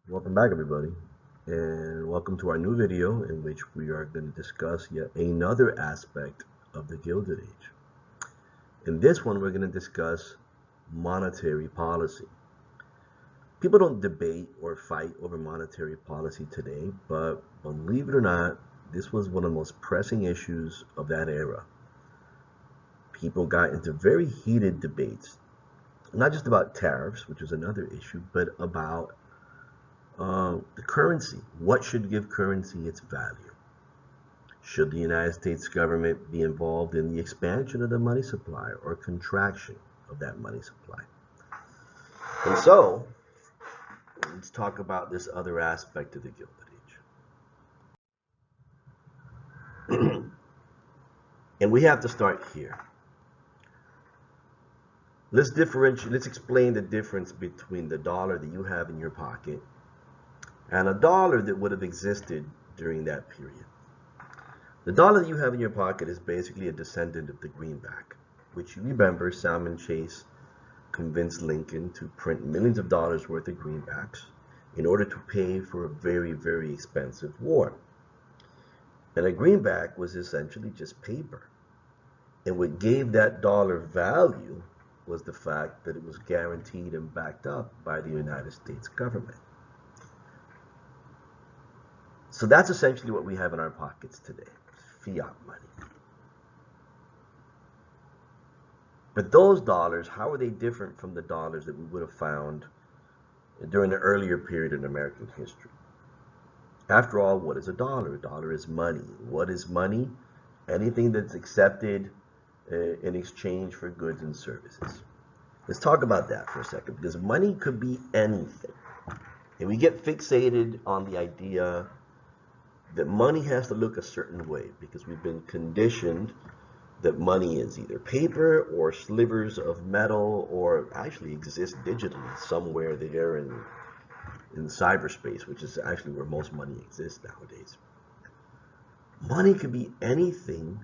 Welcome back, everybody, and welcome to our new video in which we are going to discuss yet another aspect of the Gilded Age. In this one, we're going to discuss monetary policy. People don't debate or fight over monetary policy today, but believe it or not, this was one of the most pressing issues of that era. People got into very heated debates, not just about tariffs, which is another issue, but about the currency. What should give currency its value? Should the United States government be involved in the expansion of the money supply or contraction of that money supply? And so, let's talk about this other aspect of the Gilded Age. And we have to start here. Let's explain the difference between the dollar that you have in your pocket and a dollar that would have existed during that period. The dollar that you have in your pocket is basically a descendant of the greenback, which you remember Salmon Chase convinced Lincoln to print millions of dollars worth of greenbacks in order to pay for a very, very expensive war. And a greenback was essentially just paper. And what gave that dollar value was the fact that it was guaranteed and backed up by the United States government. So that's essentially what we have in our pockets today, fiat money. But those dollars, how are they different from the dollars that we would have found during the earlier period in American history? After all, what is a dollar? A dollar is money. What is money? Anything that's accepted in exchange for goods and services. Let's talk about that for a second, because money could be anything. And we get fixated on the idea that money has to look a certain way because we've been conditioned that money is either paper or slivers of metal or actually exists digitally somewhere there in cyberspace, which is actually where most money exists nowadays. Money could be anything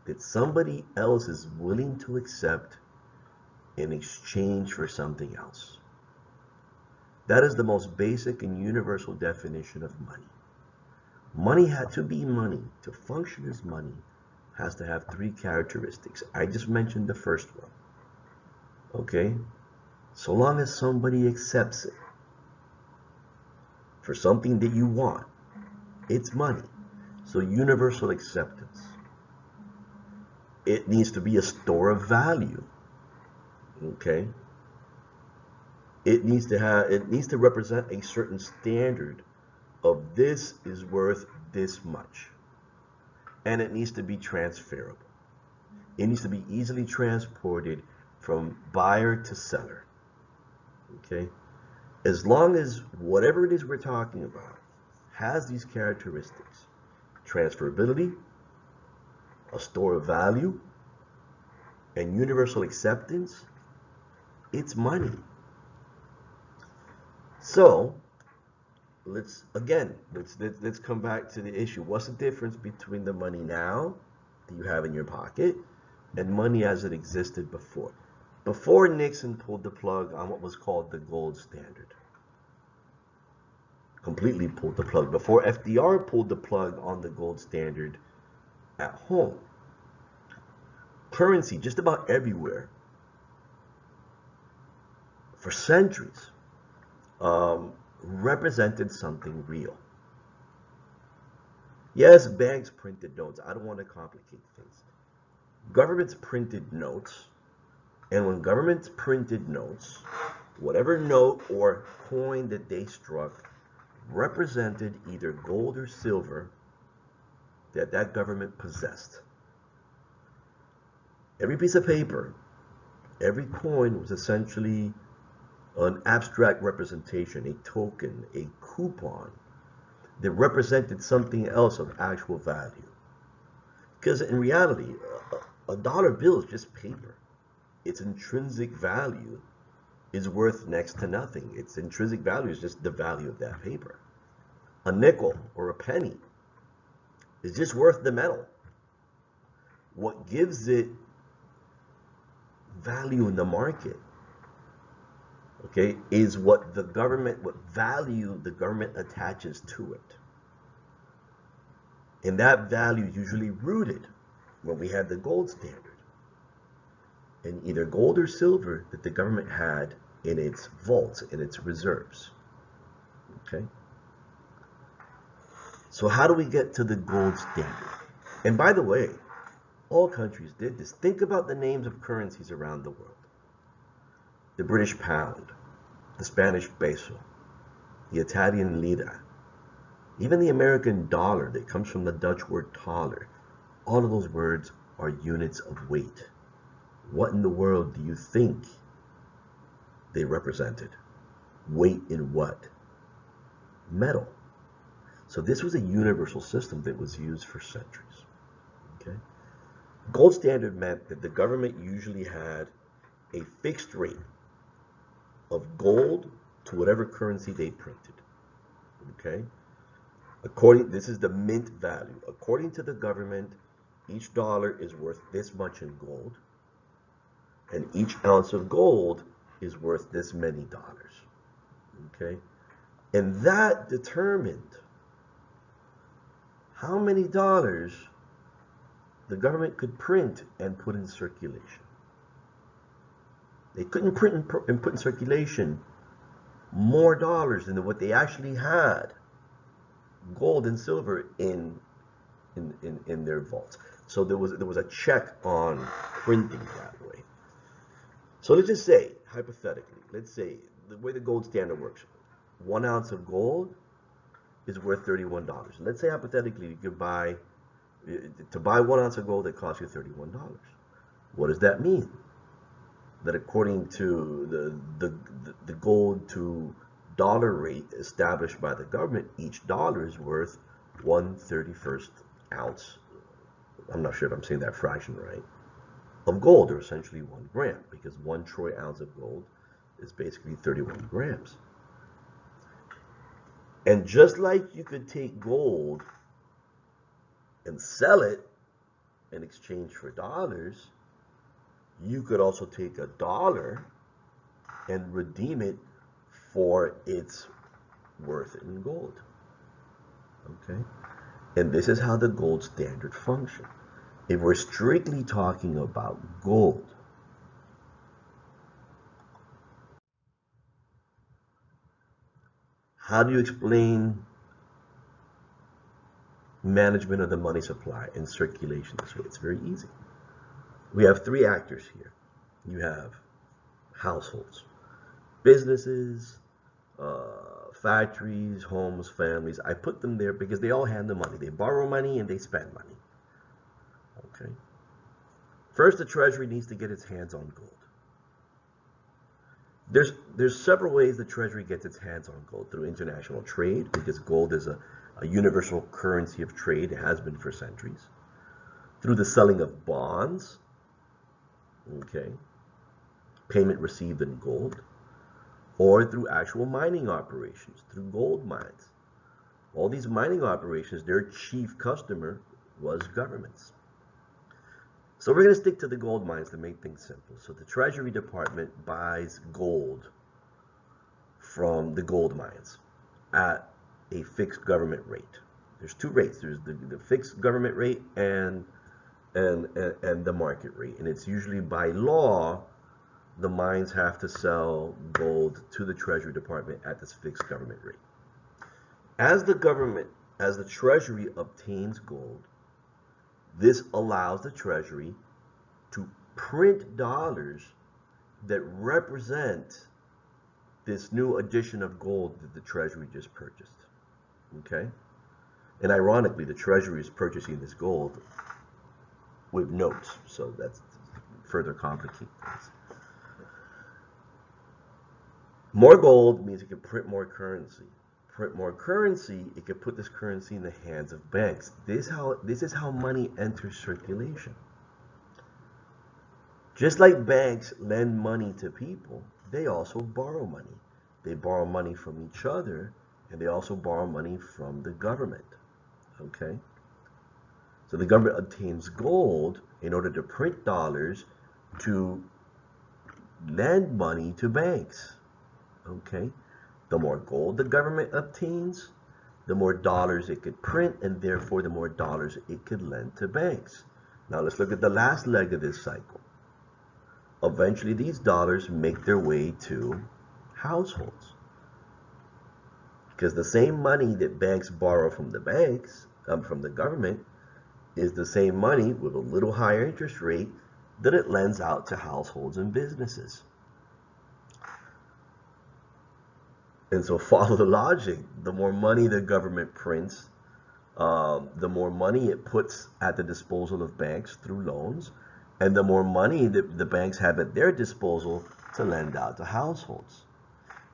that somebody else is willing to accept in exchange for something else. That is the most basic and universal definition of money. Money had to be money. To function as money has to have three characteristics. I just mentioned the first one. Okay? So long as somebody accepts it for something that you want, it's money. So universal acceptance. It needs to be a store of value. Okay? It needs to represent a certain standard of this is worth this much. And it needs to be transferable. It needs to be easily transported from buyer to seller. Okay? As long as whatever it is we're talking about has these characteristics, transferability, a store of value, and universal acceptance, it's money. So, let's come back to the issue. What's the difference between the money now that you have in your pocket and money as it existed before? Before Nixon pulled the plug on what was called the gold standard. Completely pulled the plug. Before FDR pulled the plug on the gold standard at home. Currency just about everywhere for centuries represented something real. Yes, banks printed notes. I don't want to complicate things. Governments printed notes, and when governments printed notes, whatever note or coin that they struck represented either gold or silver that government possessed. Every piece of paper, every coin was essentially an abstract representation, a token, a coupon that represented something else of actual value. Because in reality, a dollar bill is just paper. Its intrinsic value is worth next to nothing. Its intrinsic value is just the value of that paper. A nickel or a penny is just worth the metal. What gives it value in the market okay, is what value the government attaches to it. And that value is usually rooted when we had the gold standard in either gold or silver that the government had in its vaults, in its reserves. Okay? So how do we get to the gold standard? And by the way, all countries did this. Think about the names of currencies around the world. The British pound, the Spanish peso, the Italian lira, even the American dollar that comes from the Dutch word taler. All of those words are units of weight. What in the world do you think they represented? Weight in what? Metal. So this was a universal system that was used for centuries. Okay? Gold standard meant that the government usually had a fixed rate of gold to whatever currency they printed. Okay? This is the mint value. According to the government, each dollar is worth this much in gold, and each ounce of gold is worth this many dollars. Okay? And that determined how many dollars the government could print and put in circulation. They couldn't print and put in circulation more dollars than what they actually had, gold and silver, in their vaults. So there was a check on printing that way. So let's just say, hypothetically, let's say the way the gold standard works, 1 ounce of gold is worth $31. Let's say hypothetically you could to buy 1 ounce of gold, it costs you $31. What does that mean? That according to the gold to dollar rate established by the government, each dollar is worth 1/31st ounce. I'm not sure if I'm saying that fraction right. Of gold, or essentially 1 gram, because 1 troy ounce of gold is basically 31 grams. And just like you could take gold and sell it in exchange for dollars, you could also take a dollar and redeem it for its worth in gold. Okay? And this is how the gold standard functioned. If we're strictly talking about gold, how do you explain management of the money supply and circulation this way? It's very easy. We have 3 actors here. You have households, businesses, factories, homes, families. I put them there because they all handle money. They borrow money and they spend money. Okay. First, the Treasury needs to get its hands on gold. There's several ways the Treasury gets its hands on gold: through international trade, because gold is a universal currency of trade. It has been for centuries. Through the selling of bonds, okay, payment received in gold, or through actual mining operations, through gold mines. All these mining operations, their chief customer was governments. So we're going to stick to the gold mines to make things simple. So the Treasury Department buys gold from the gold mines at a fixed government rate. There's 2 rates. There's the fixed government rate and the market rate. And it's usually by law, the mines have to sell gold to the Treasury Department at this fixed government rate. As the Treasury obtains gold, this allows the Treasury to print dollars that represent this new addition of gold that the Treasury just purchased. Okay? And ironically, the Treasury is purchasing this gold with notes, so that's further complicates things. More gold means it can print more currency. Print more currency, it could put this currency in the hands of banks. This is how money enters circulation. Just like banks lend money to people, they also borrow money. They borrow money from each other, and they also borrow money from the government. Okay? So the government obtains gold in order to print dollars to lend money to banks. Okay? The more gold the government obtains, the more dollars it could print, and therefore the more dollars it could lend to banks. Now let's look at the last leg of this cycle. Eventually these dollars make their way to households. Because the same money that banks borrow from the from the government, is the same money with a little higher interest rate that it lends out to households and businesses. And so follow the logic. The more money the government prints, the more money it puts at the disposal of banks through loans, and the more money that the banks have at their disposal to lend out to households.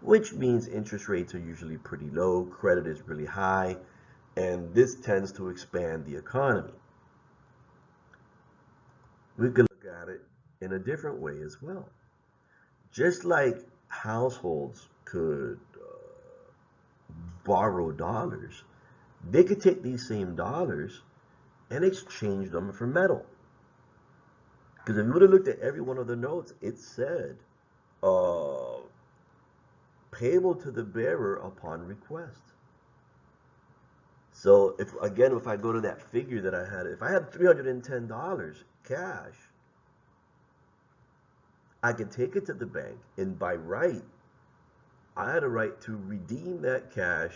Which means interest rates are usually pretty low, credit is really high, and this tends to expand the economy. We could look at it in a different way as well. Just like households could borrow dollars, they could take these same dollars and exchange them for metal. Because if you would have looked at every one of the notes, it said payable to the bearer upon request. So if I go to that figure that I had, if I had $310 cash, I could take it to the bank, and by right, I had a right to redeem that cash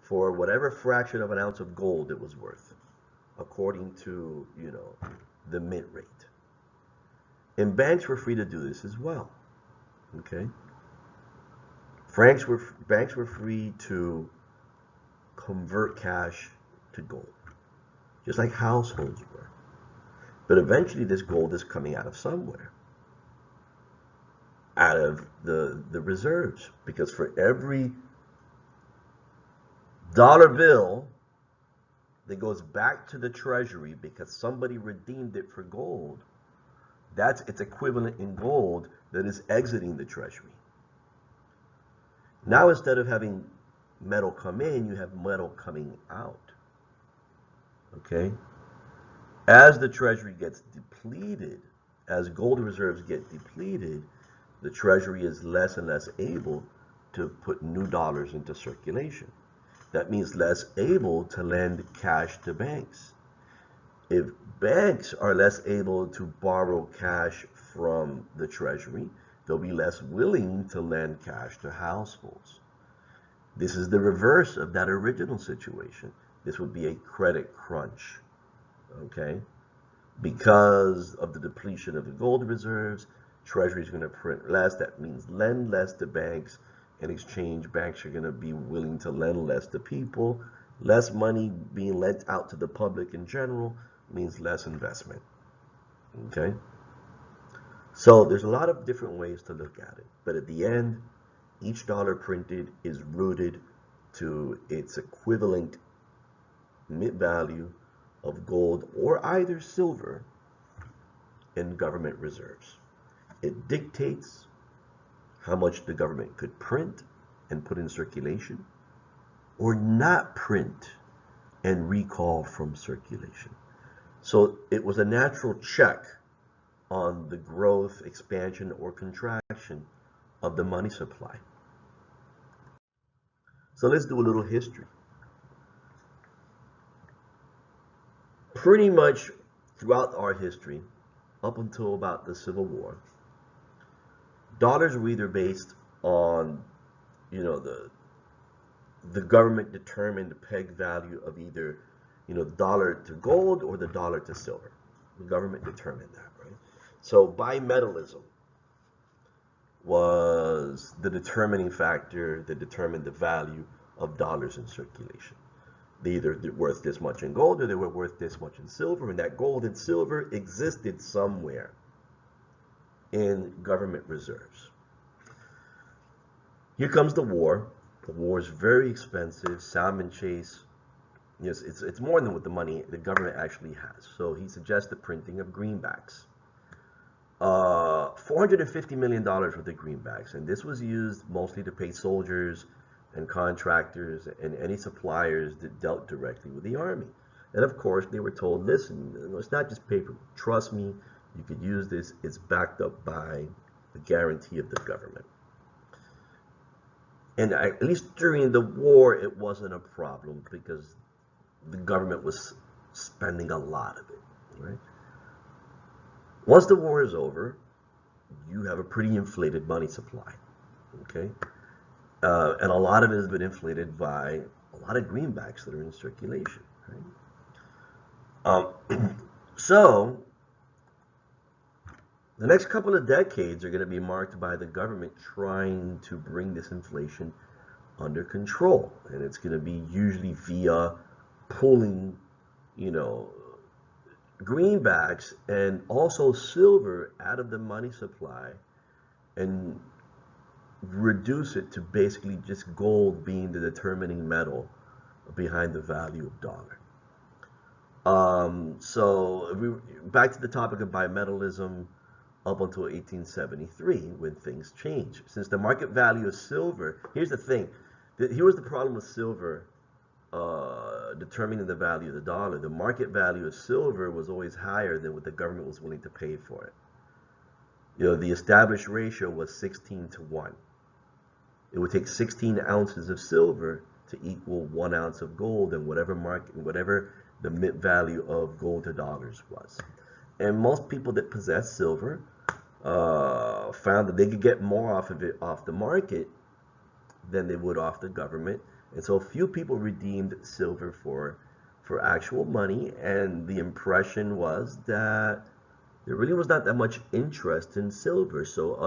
for whatever fraction of an ounce of gold it was worth, according to, the mint rate. And banks were free to do this as well. Okay? Banks were free to convert cash to gold, just like households were. But eventually this gold is coming out of somewhere, out of the reserves, because for every dollar bill that goes back to the treasury because somebody redeemed it for gold, that's its equivalent in gold that is exiting the treasury. Now instead of having metal come in, you have metal coming out. Okay? As the treasury gets depleted, as gold reserves get depleted, the treasury is less and less able to put new dollars into circulation. That means less able to lend cash to banks. If banks are less able to borrow cash from the treasury, they'll be less willing to lend cash to households. This is the reverse of that original situation. This would be a credit crunch, okay? Because of the depletion of the gold reserves, Treasury is going to print less. That means lend less to banks. In exchange, banks are going to be willing to lend less to people. Less money being lent out to the public in general means less investment, okay? So there's a lot of different ways to look at it. But at the end, each dollar printed is rooted to its equivalent mint value of gold or either silver in government reserves. It dictates how much the government could print and put in circulation, or not print and recall from circulation. So it was a natural check on the growth, expansion, or contraction of the money supply. So let's do a little history. Pretty much throughout our history, up until about the Civil War, dollars were either based on, the government determined the peg value of either, the dollar to gold or the dollar to silver. The government determined that, right? So bimetallism was the determining factor that determined the value of dollars in circulation. They either were worth this much in gold or they were worth this much in silver, and that gold and silver existed somewhere in government reserves. Here comes the war. The war is very expensive. Salmon chase, yes, it's more than what the money the government actually has. So he suggests the printing of greenbacks. $450 million worth of greenbacks, and this was used mostly to pay soldiers and contractors and any suppliers that dealt directly with the army. And of course, they were told, listen, it's not just paper. Trust me, you could use this. It's backed up by the guarantee of the government. And at least during the war, it wasn't a problem because the government was spending a lot of it, right? Once the war is over, you have a pretty inflated money supply, okay? And a lot of it has been inflated by a lot of greenbacks that are in circulation, right? So the next couple of decades are going to be marked by the government trying to bring this inflation under control, and it's going to be usually via pulling, you know, greenbacks and also silver out of the money supply and reduce it to basically just gold being the determining metal behind the value of dollar. Back to the topic of bimetallism up until 1873 when things changed. Since the market value of silver, here's the thing, here was the problem with silver determining the value of the dollar. The market value of silver was always higher than what the government was willing to pay for it. You know, the established ratio was 16 to 1. It would take 16 ounces of silver to equal 1 ounce of gold and whatever the value of gold to dollars was. And most people that possess silver found that they could get more off of it off the market than they would off the government. And so few people redeemed silver for actual money, and the impression was that there really was not that much interest in silver. So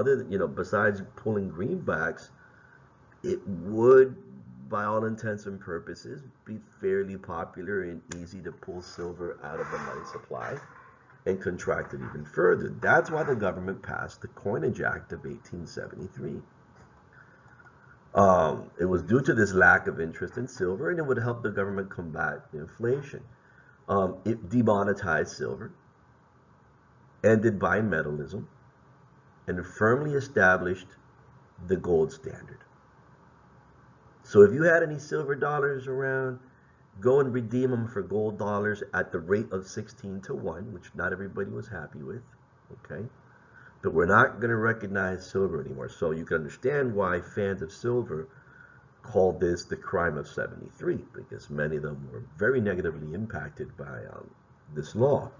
besides pulling greenbacks, it would, by all intents and purposes, be fairly popular and easy to pull silver out of the money supply and contract it even further. That's why the government passed the Coinage Act of 1873. It was due to this lack of interest in silver, and it would help the government combat inflation. It demonetized silver, ended bimetallism, and firmly established the gold standard. So if you had any silver dollars around, go and redeem them for gold dollars at the rate of 16 to 1, which not everybody was happy with, okay? But we're not going to recognize silver anymore. So you can understand why fans of silver call this the crime of 73, because many of them were very negatively impacted by this law.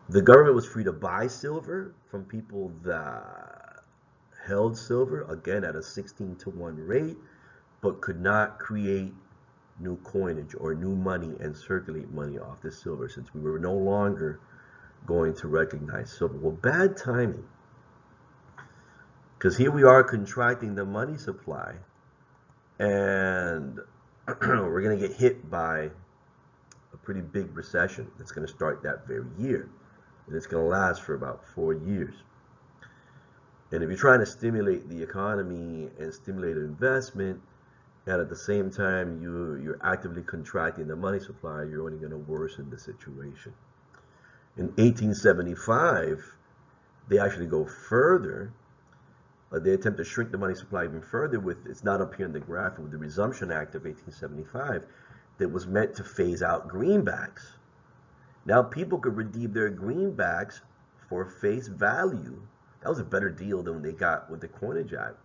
The government was free to buy silver from people that held silver, again at a 16 to 1 rate, but could not create new coinage or new money and circulate money off the silver, since we were no longer going to recognize silver. Well, bad timing, because here we are contracting the money supply, and we're going to get hit by a pretty big recession that's going to start that very year, and it's going to last for about 4 years. And if you're trying to stimulate the economy and stimulate investment, and at the same time you're actively contracting the money supply, you're only going to worsen the situation. In 1875, they actually go further. They attempt to shrink the money supply even further with, it's not up here in the graph, with the Resumption Act of 1875 that was meant to phase out greenbacks. Now people could redeem their greenbacks for face value. That was a better deal than they got with the Coinage Act.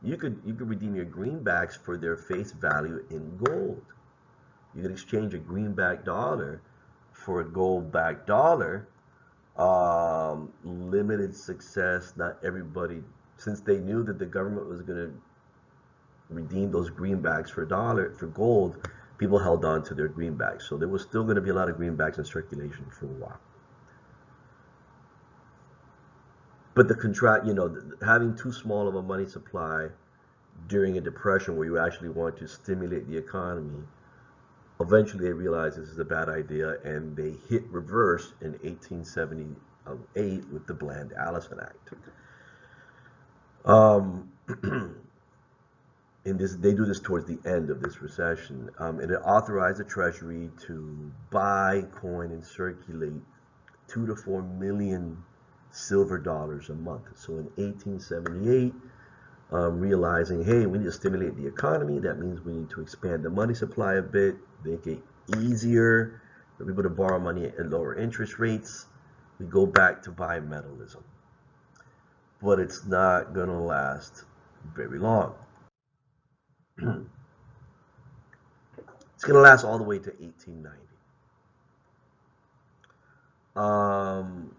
You could redeem your greenbacks for their face value in gold. You could exchange a greenback dollar for a gold-backed dollar. Limited success. Not everybody, since they knew that the government was going to redeem those greenbacks for gold, people held on to their greenbacks. So there was still going to be a lot of greenbacks in circulation for a while. But having too small of a money supply during a depression where you actually want to stimulate the economy, eventually they realized this is a bad idea, and they hit reverse in 1878 with the Bland-Allison Act. They do this towards the end of this recession, and it authorized the Treasury to buy, coin, and circulate 2 to 4 million silver dollars a month. So in 1878, realizing, hey, we need to stimulate the economy. That means we need to expand the money supply a bit, make it easier for people to borrow money at lower interest rates. We go back to bimetallism. But it's not going to last very long. It's going to last all the way to 1890. Um,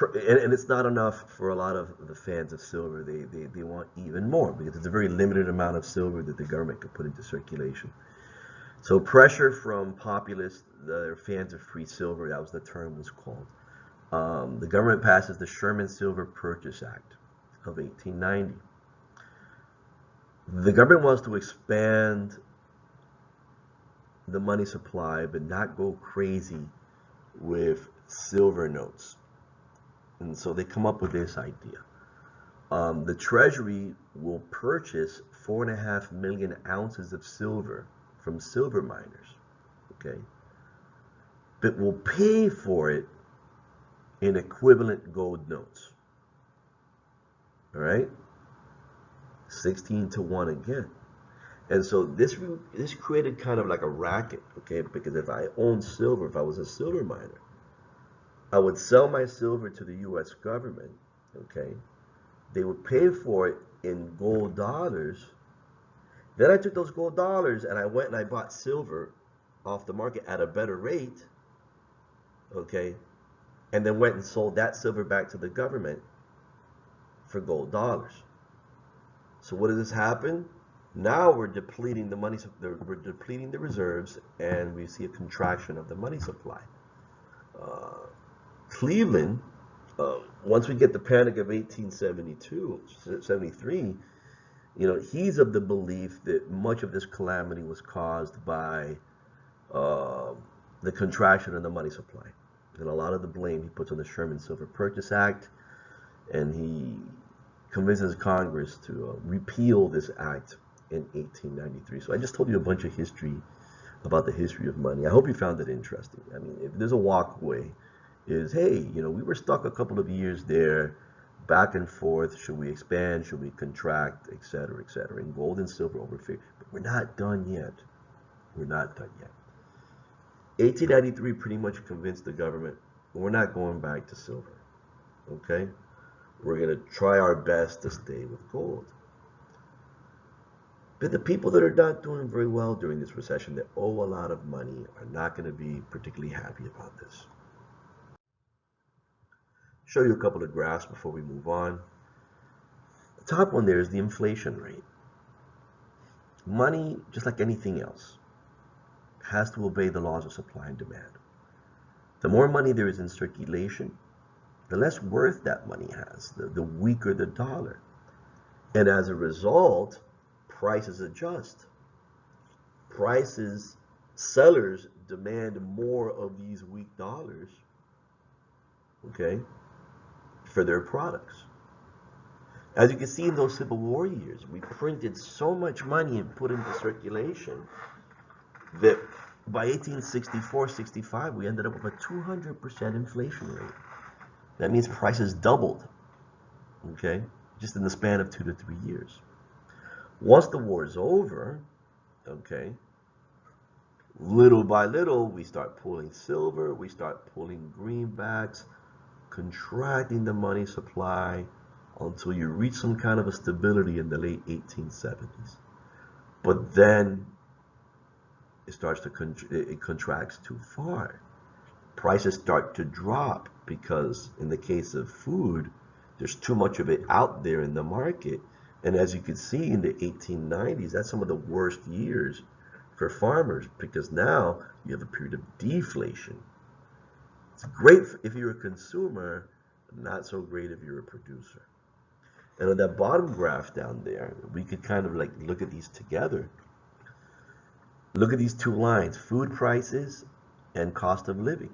and it's not enough for a lot of the fans of silver. They want even more because it's a very limited amount of silver that the government could put into circulation. So pressure from populists, the fans of free silver, that was the term was called. The government passes the Sherman Silver Purchase Act of 1890. The government wants to expand the money supply, but not go crazy with silver notes. And so they come up with this idea. The Treasury will purchase 4.5 million ounces of silver from silver miners, okay? But will pay for it in equivalent gold notes, all right? 16 to 1 again. And so this created kind of like a racket, okay? Because if I owned silver, if I was a silver miner, I would sell my silver to the U.S. government, okay? They would pay for it in gold dollars. Then I took those gold dollars and I went and I bought silver off the market at a better rate, okay? And then went and sold that silver back to the government for gold dollars. So what does this happen? Now we're depleting the money, we're depleting the reserves, and we see a contraction of the money supply. Cleveland, once we get the Panic of 1873, he's of the belief that much of this calamity was caused by the contraction of the money supply. And a lot of the blame he puts on the Sherman Silver Purchase Act, and he convinces Congress to repeal this act in 1893. So I just told you a bunch of history about the history of money. I hope you found it interesting. I mean, if there's a walkway, is, hey, we were stuck a couple of years there, back and forth. Should we expand? Should we contract? Et cetera, et cetera. And gold and silver overfit. But we're not done yet. We're not done yet. 1893 pretty much convinced the government we're not going back to silver. Okay? We're going to try our best to stay with gold. But the people that are not doing very well during this recession, that owe a lot of money, are not going to be particularly happy about this. Show you a couple of graphs before we move on. The top one there is the inflation rate. Money, just like anything else, has to obey the laws of supply and demand. The more money there is in circulation, the less worth that money has, the weaker the dollar. And as a result, prices adjust. Sellers demand more of these weak dollars, okay, for their products. As you can see in those Civil War years, we printed so much money and put into circulation that by 1864-65, we ended up with a 200% inflation rate. That means prices doubled, okay, just in the span of 2 to 3 years. Once the war is over, okay, little by little, we start pulling silver, we start pulling greenbacks, contracting the money supply until you reach some kind of a stability in the late 1870s. But then it starts to it contracts too far. Prices start to drop because in the case of food, there's too much of it out there in the market. And as you can see in the 1890s, that's some of the worst years for farmers because now you have a period of deflation. It's great if you're a consumer, but not so great if you're a producer. And on that bottom graph down there, we could kind of like look at these together. Look at these two lines, food prices and cost of living.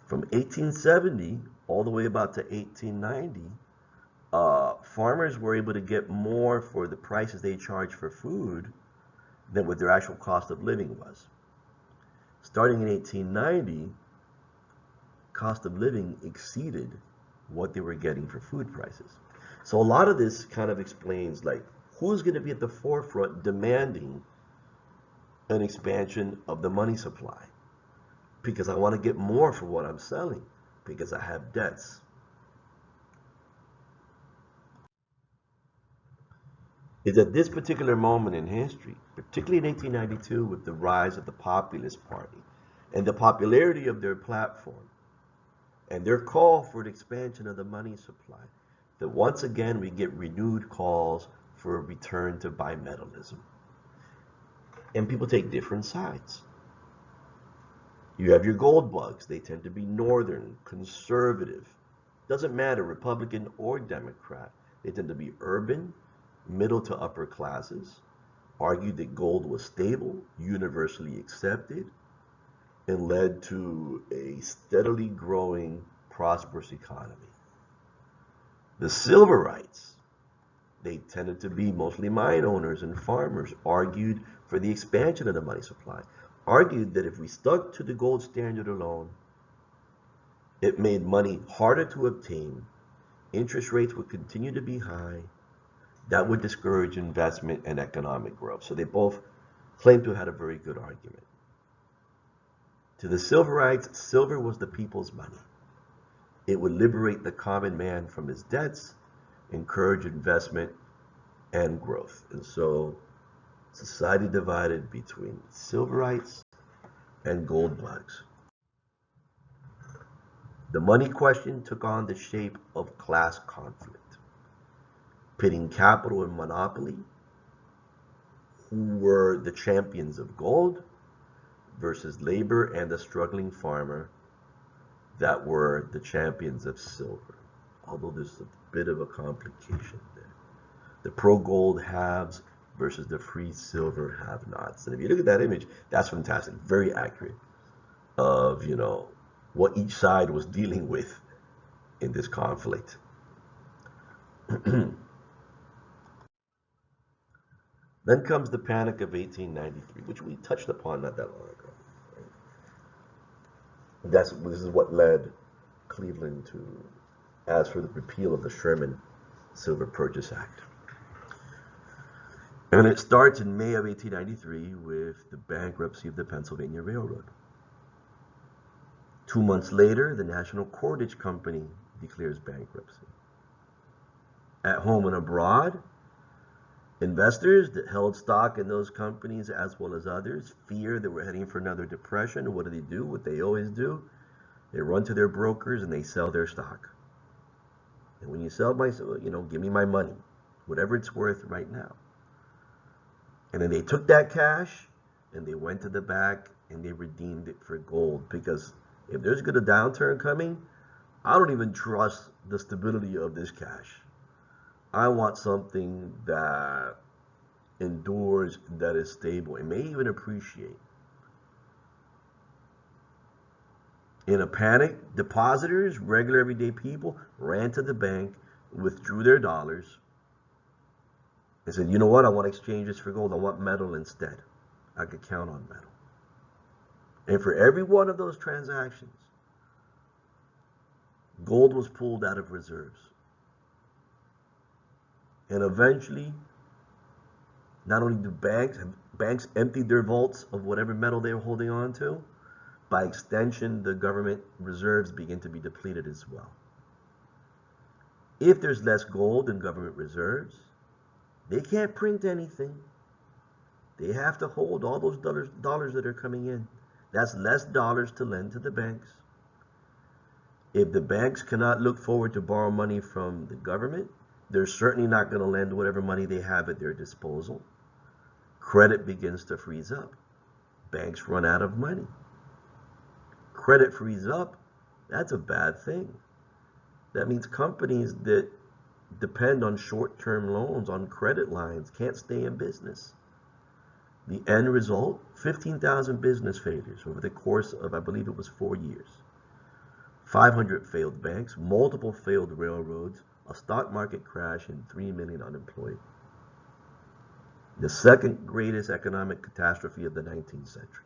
From 1870 all the way about to 1890, farmers were able to get more for the prices they charged for food than what their actual cost of living was. Starting in 1890, cost of living exceeded what they were getting for food prices. So a lot of this kind of explains like who's going to be at the forefront demanding an expansion of the money supply, because I want to get more for what I'm selling because I have debts. is at this particular moment in history, particularly in 1892 with the rise of the Populist Party and the popularity of their platform and their call for the expansion of the money supply, that once again we get renewed calls for a return to bimetallism. And people take different sides. You have your gold bugs. They tend to be northern, conservative. Doesn't matter, Republican or Democrat. They tend to be urban, middle to upper classes, argued that gold was stable, universally accepted, and led to a steadily growing, prosperous economy. The Silverites, they tended to be mostly mine owners and farmers, argued for the expansion of the money supply, argued that if we stuck to the gold standard alone, it made money harder to obtain, interest rates would continue to be high, that would discourage investment and economic growth. So they both claim to have had a very good argument. To the Silverites, silver was the people's money. It would liberate the common man from his debts, encourage investment and growth. And so society divided between Silverites and gold bugs. The money question took on the shape of class conflict, pitting capital and monopoly, who were the champions of gold, versus labor and the struggling farmer that were the champions of silver. Although there's a bit of a complication there. The pro-gold haves versus the free silver have-nots. And if you look at that image, that's fantastic, very accurate of, what each side was dealing with in this conflict. Then comes the Panic of 1893, which we touched upon not that long ago. Right? This is what led Cleveland to ask for the repeal of the Sherman Silver Purchase Act. And it starts in May of 1893 with the bankruptcy of the Pennsylvania Railroad. 2 months later, the National Cordage Company declares bankruptcy. At home and abroad, investors that held stock in those companies, as well as others, fear that we're heading for another depression. What do? What they always do. They run to their brokers and they sell their stock. And when you sell give me my money, whatever it's worth right now. And then they took that cash and they went to the back and they redeemed it for gold. Because if there's a downturn coming, I don't even trust the stability of this cash. I want something that endures, that is stable, and may even appreciate. In a panic, depositors, regular everyday people, ran to the bank, withdrew their dollars, and said, you know what, I want to exchange this for gold. I want metal instead. I could count on metal. And for every one of those transactions, gold was pulled out of reserves. And eventually, not only do banks emptied their vaults of whatever metal they were holding on to, by extension, the government reserves begin to be depleted as well. If there's less gold in government reserves, they can't print anything. They have to hold all those dollars that are coming in. That's less dollars to lend to the banks. If the banks cannot look forward to borrow money from the government, they're certainly not going to lend whatever money they have at their disposal. Credit begins to freeze up. Banks run out of money. Credit frees up, that's a bad thing. That means companies that depend on short-term loans, on credit lines, can't stay in business. The end result, 15,000 business failures over the course of, I believe it was 4 years. 500 failed banks, multiple failed railroads, a stock market crash, and 3 million unemployed. The second greatest economic catastrophe of the 19th century.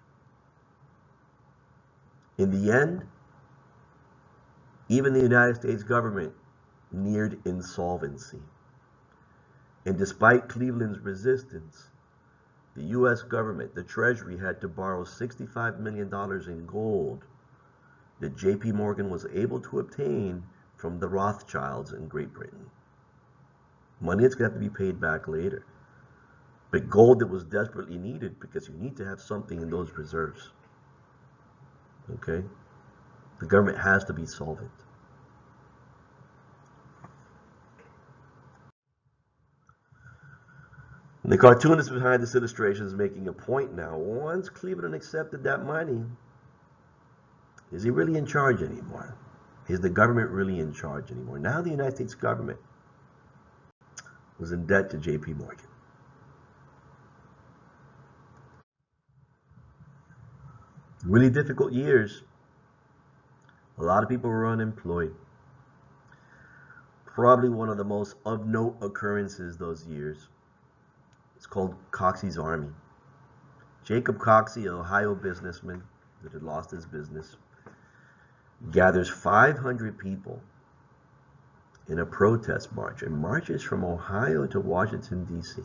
In the end, even the United States government neared insolvency. And despite Cleveland's resistance, the U.S. government, the Treasury, had to borrow $65 million in gold that J.P. Morgan was able to obtain from the Rothschilds in Great Britain. Money that's going to have to be paid back later. but gold that was desperately needed, because you need to have something in those reserves. Okay? The government has to be solvent. And the cartoonist behind this illustration is making a point now. Once Cleveland accepted that money, is he really in charge anymore? Is the government really in charge anymore? Now the United States government was in debt to J.P. Morgan. Really difficult years. A lot of people were unemployed. Probably one of the most of note occurrences those years. It's called Oxys Army. Jacob Coxey, an Ohio businessman that had lost his business, gathers 500 people in a protest march and marches from Ohio to Washington, D.C.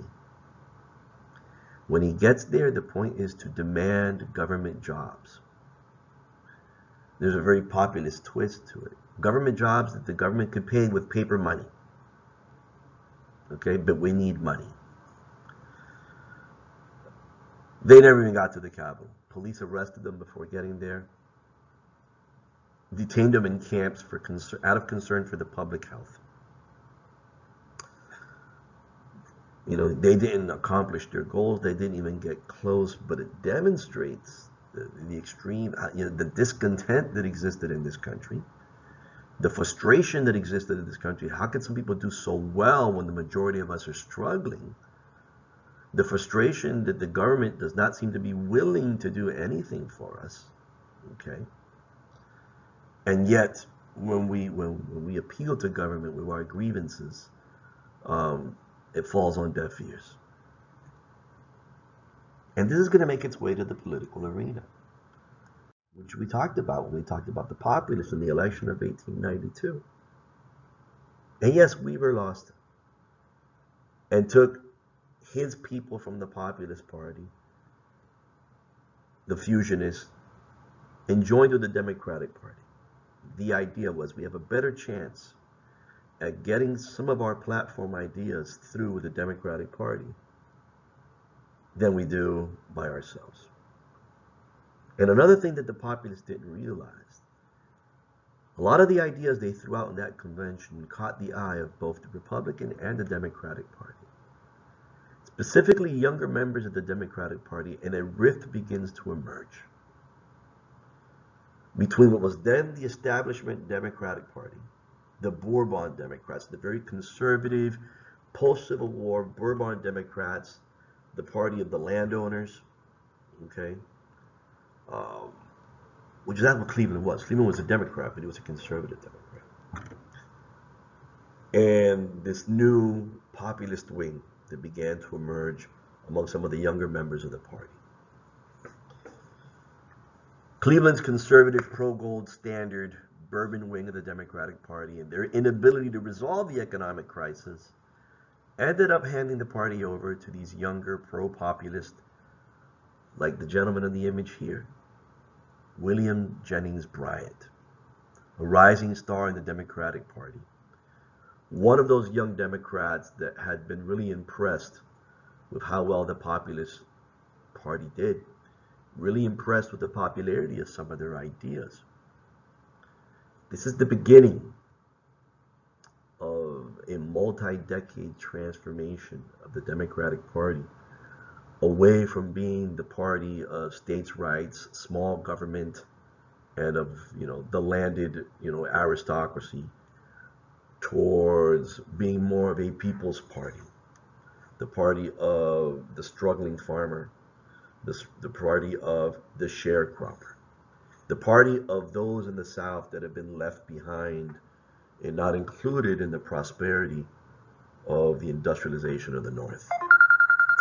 When he gets there, the point is to demand government jobs. There's a very populist twist to it. Government jobs that the government could pay with paper money. Okay, but we need money. They never even got to the Capitol. Police arrested them before getting there. Detained them in camps out of concern for the public health. You know, they didn't accomplish their goals. They didn't even get close, but it demonstrates the extreme, the discontent that existed in this country, the frustration that existed in this country. How can some people do so well when the majority of us are struggling? The frustration that the government does not seem to be willing to do anything for us, okay? And yet, when we appeal to government with our grievances, it falls on deaf ears. And this is going to make its way to the political arena, which we talked about when we talked about the populists in the election of 1892. And yes, Weaver lost and took his people from the Populist Party, the Fusionists, and joined with the Democratic Party. The idea was we have a better chance at getting some of our platform ideas through with the Democratic Party than we do by ourselves. And another thing that the populists didn't realize, a lot of the ideas they threw out in that convention caught the eye of both the Republican and the Democratic Party. Specifically younger members of the Democratic Party, and a rift begins to emerge between what was then the establishment Democratic Party, the Bourbon Democrats, the very conservative, post-Civil War Bourbon Democrats, the party of the landowners, okay, which is not what Cleveland was. Cleveland was a Democrat, but he was a conservative Democrat. And this new populist wing that began to emerge among some of the younger members of the party. Cleveland's conservative pro-gold standard bourbon wing of the Democratic Party and their inability to resolve the economic crisis ended up handing the party over to these younger pro-populist, like the gentleman in the image here, William Jennings Bryan, a rising star in the Democratic Party. One of those young Democrats that had been really impressed with how well the Populist Party did, really impressed with the popularity of some of their ideas. This is the beginning of a multi-decade transformation of the Democratic Party away from being the party of states' rights, small government, and of, the landed, aristocracy, towards being more of a people's party, the party of the struggling farmer, the party of the sharecropper, the party of those in the South that have been left behind and not included in the prosperity of the industrialization of the North.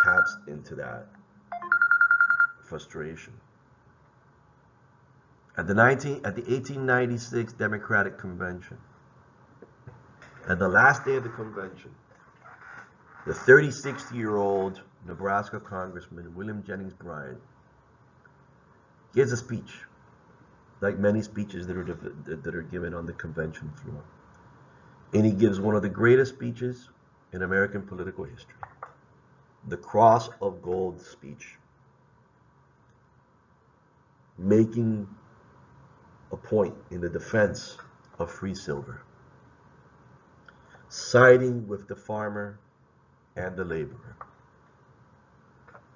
Taps into that frustration. At the 1896 Democratic Convention, at the last day of the convention, the 36-year-old Nebraska Congressman William Jennings Bryan gives a speech, like many speeches that are given on the convention floor. And he gives one of the greatest speeches in American political history. the Cross of Gold speech, making a point in the defense of free silver, siding with the farmer and the laborer.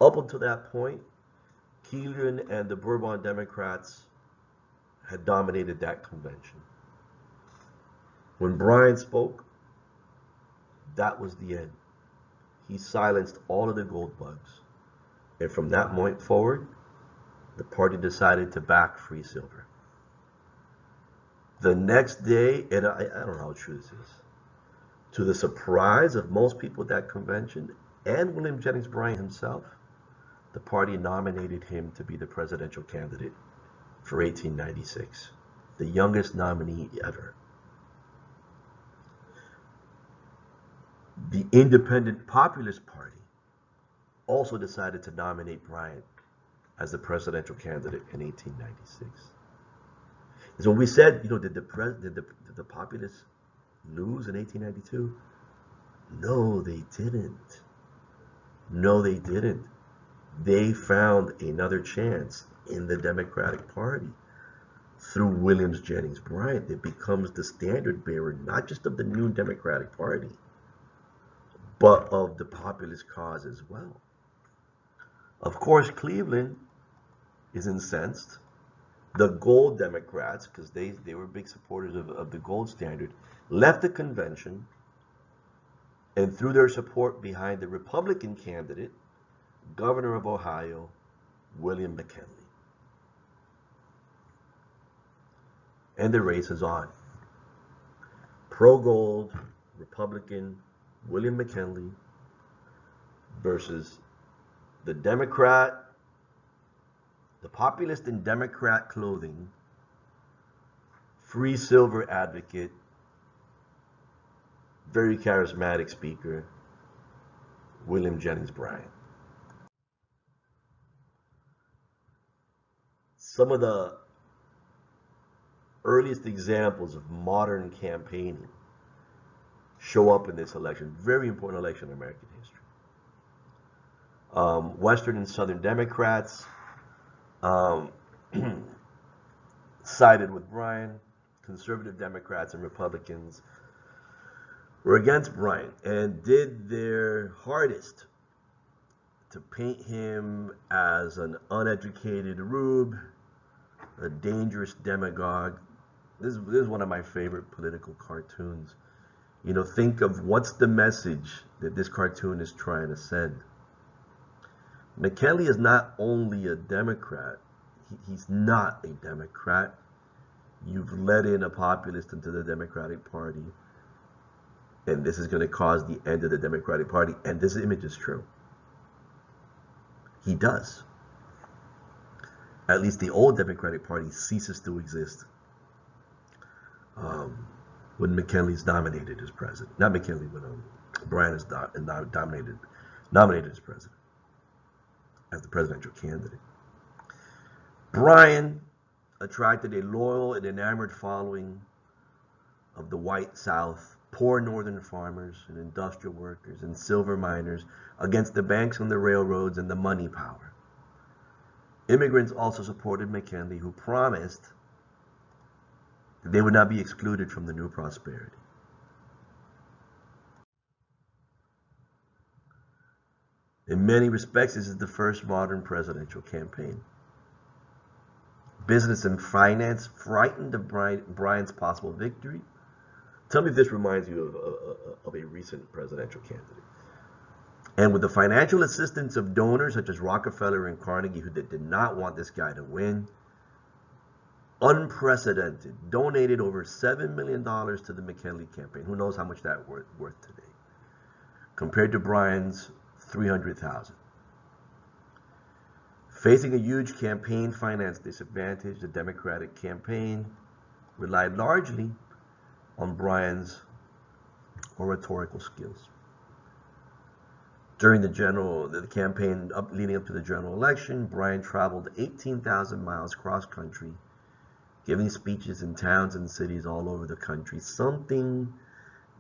Up until that point, Keelan and the Bourbon Democrats had dominated that convention. When Bryan spoke, that was the end. He silenced all of the gold bugs. And from that point forward, the party decided to back free silver. The next day, and I don't know how true this is, to the surprise of most people at that convention and William Jennings Bryan himself, the party nominated him to be the presidential candidate for 1896, the youngest nominee ever. The Independent Populist Party also decided to nominate Bryan as the presidential candidate in 1896. So when we said, did the Populists lose in 1892? No, they didn't. No, they didn't. They found another chance in the Democratic Party through William Jennings Bryan. It becomes the standard bearer, not just of the new Democratic Party, but of the populist cause as well. Of course, Cleveland is incensed. The Gold Democrats, because they were big supporters of the gold standard, left the convention and threw their support behind the Republican candidate, Governor of Ohio, William McKinley. And the race is on. Pro-gold, Republican, William McKinley versus the Democrat, the populist in Democrat clothing, free silver advocate, very charismatic speaker, William Jennings Bryan. Some of the earliest examples of modern campaigning show up in this election. Very important election in American history. Western and Southern Democrats sided with Bryan. Conservative Democrats and Republicans were against Bryan and did their hardest to paint him as an uneducated rube, a dangerous demagogue. This is one of my favorite political cartoons. Think of what's the message that this cartoon is trying to send. McKinley is not only a Democrat, he's not a Democrat. You've let in a populist into the Democratic Party, and this is going to cause the end of the Democratic Party, and this image is true. He does. At least the old Democratic Party ceases to exist when McKinley's nominated as president. Not McKinley, but Bryan is nominated as president, as the presidential candidate. Bryan attracted a loyal and enamored following of the white South, poor northern farmers and industrial workers and silver miners against the banks and the railroads and the money power. Immigrants also supported McKinley, who promised that they would not be excluded from the new prosperity. In many respects, this is the first modern presidential campaign. Business and finance frightened of Bryan's possible victory. Tell me if this reminds you of a recent presidential candidate. And with the financial assistance of donors such as Rockefeller and Carnegie, who did not want this guy to win, unprecedented, donated over $7 million to the McKinley campaign. Who knows how much that's worth today, compared to Bryan's $300,000. Facing a huge campaign finance disadvantage, the Democratic campaign relied largely on Bryan's oratorical skills. During the campaign leading up to the general election, Bryan traveled 18,000 miles cross-country, giving speeches in towns and cities all over the country, something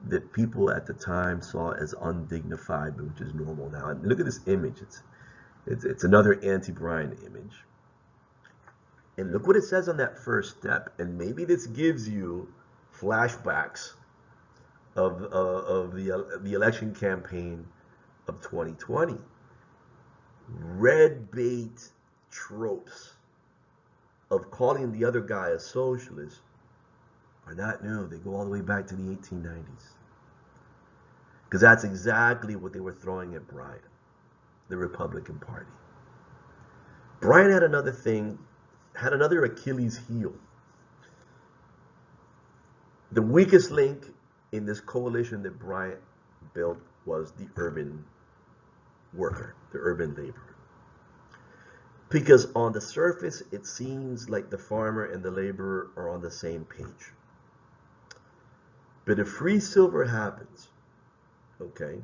that people at the time saw as undignified, but which is normal now. And look at this image. It's another anti-Bryant image. And look what it says on that first step. And maybe this gives you flashbacks of the election campaign of 2020. Red bait tropes of calling the other guy a socialist are not new. They go all the way back to the 1890s. Because that's exactly what they were throwing at Bryant, the Republican Party. Bryant had another Achilles heel. The weakest link in this coalition that Bryant built was the urban worker, the urban laborer. Because on the surface, it seems like the farmer and the laborer are on the same page. But if free silver happens, okay,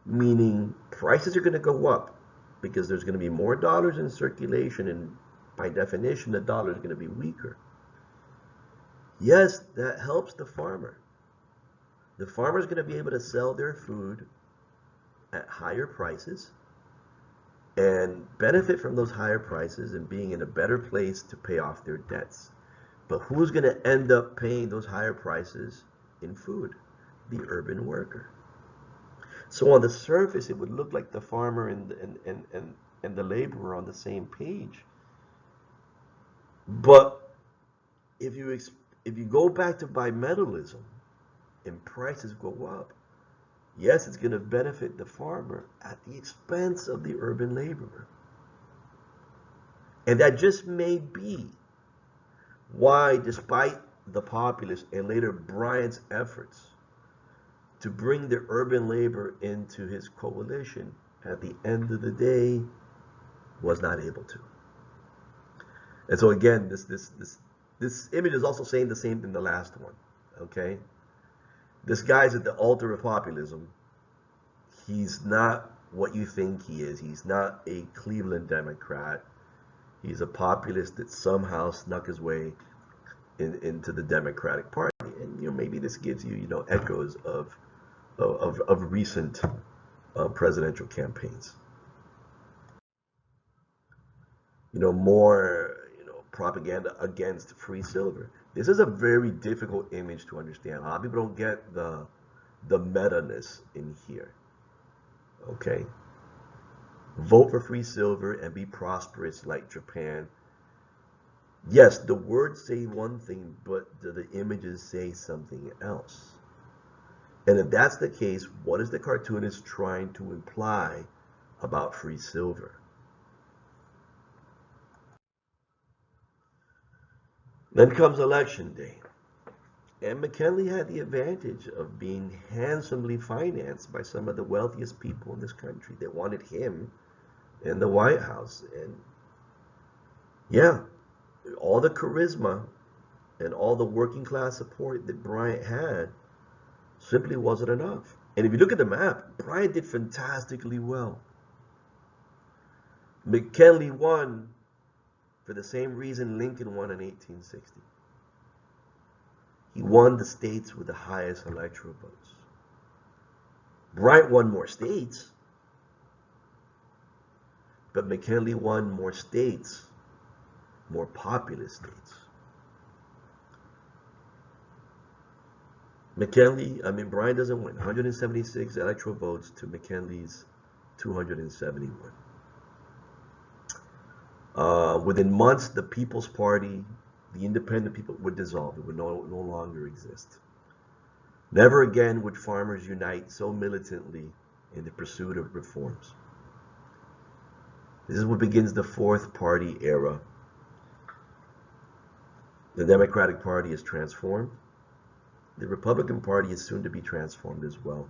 meaning prices are going to go up because there's going to be more dollars in circulation, and by definition, the dollar is going to be weaker. Yes, that helps the farmer. The farmer is going to be able to sell their food at higher prices and benefit from those higher prices and being in a better place to pay off their debts. But who's going to end up paying those higher prices in food? The urban worker. So on the surface, it would look like the farmer and the laborer are on the same page. But if you go back to bimetallism and prices go up, yes, it's going to benefit the farmer at the expense of the urban laborer. And that just may be why, despite the populist and later Bryant's efforts to bring the urban labor into his coalition, at the end of the day, was not able to. And so again, this image is also saying the same thing the last one, okay? This guy's at the altar of populism. He's not what you think he is. He's not a Cleveland Democrat. He's a populist that somehow snuck his way into the Democratic Party. And maybe this gives you echoes of recent presidential campaigns. More propaganda against free silver. This is a very difficult image to understand. A lot of people don't get the meta-ness in here. Okay? Vote for free silver and be prosperous like Japan. Yes, the words say one thing, but the images say something else. And if that's the case, what is the cartoonist trying to imply about free silver? Then comes election day. And McKinley had the advantage of being handsomely financed by some of the wealthiest people in this country that wanted him in the White House. And yeah, all the charisma and all the working class support that Bryant had simply wasn't enough. And if you look at the map, Bryant did fantastically well. McKinley won for the same reason Lincoln won in 1860. He won the states with the highest electoral votes. Bryant won more states, but McKinley won more states, more populous states. Bryant doesn't win. 176 electoral votes to McKinley's 271. Within months, the People's Party, the independent people, would dissolve. It would no longer exist. Never again would farmers unite so militantly in the pursuit of reforms. This is what begins the fourth party era. The Democratic Party is transformed. The Republican Party is soon to be transformed as well.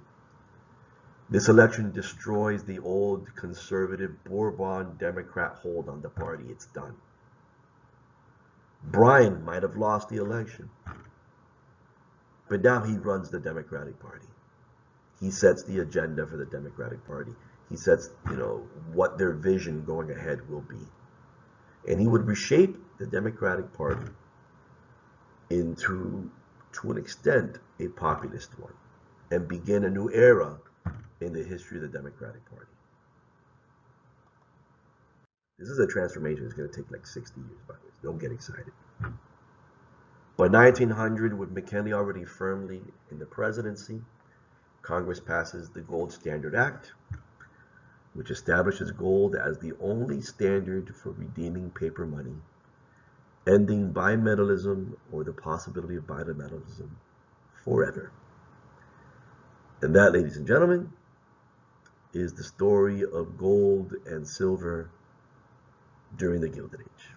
This election destroys the old conservative Bourbon Democrat hold on the party. It's done. Bryan might have lost the election, but now he runs the Democratic Party. He sets the agenda for the Democratic Party. He sets, what their vision going ahead will be. And he would reshape the Democratic Party into, to an extent, a populist one, and begin a new era in the history of the Democratic Party. This is a transformation. It's going to take like 60 years, by the way. Don't get excited. By 1900, with McKinley already firmly in the presidency, Congress passes the Gold Standard Act, which establishes gold as the only standard for redeeming paper money, ending bimetallism or the possibility of bimetallism forever. And that, ladies and gentlemen, is the story of gold and silver during the Gilded Age.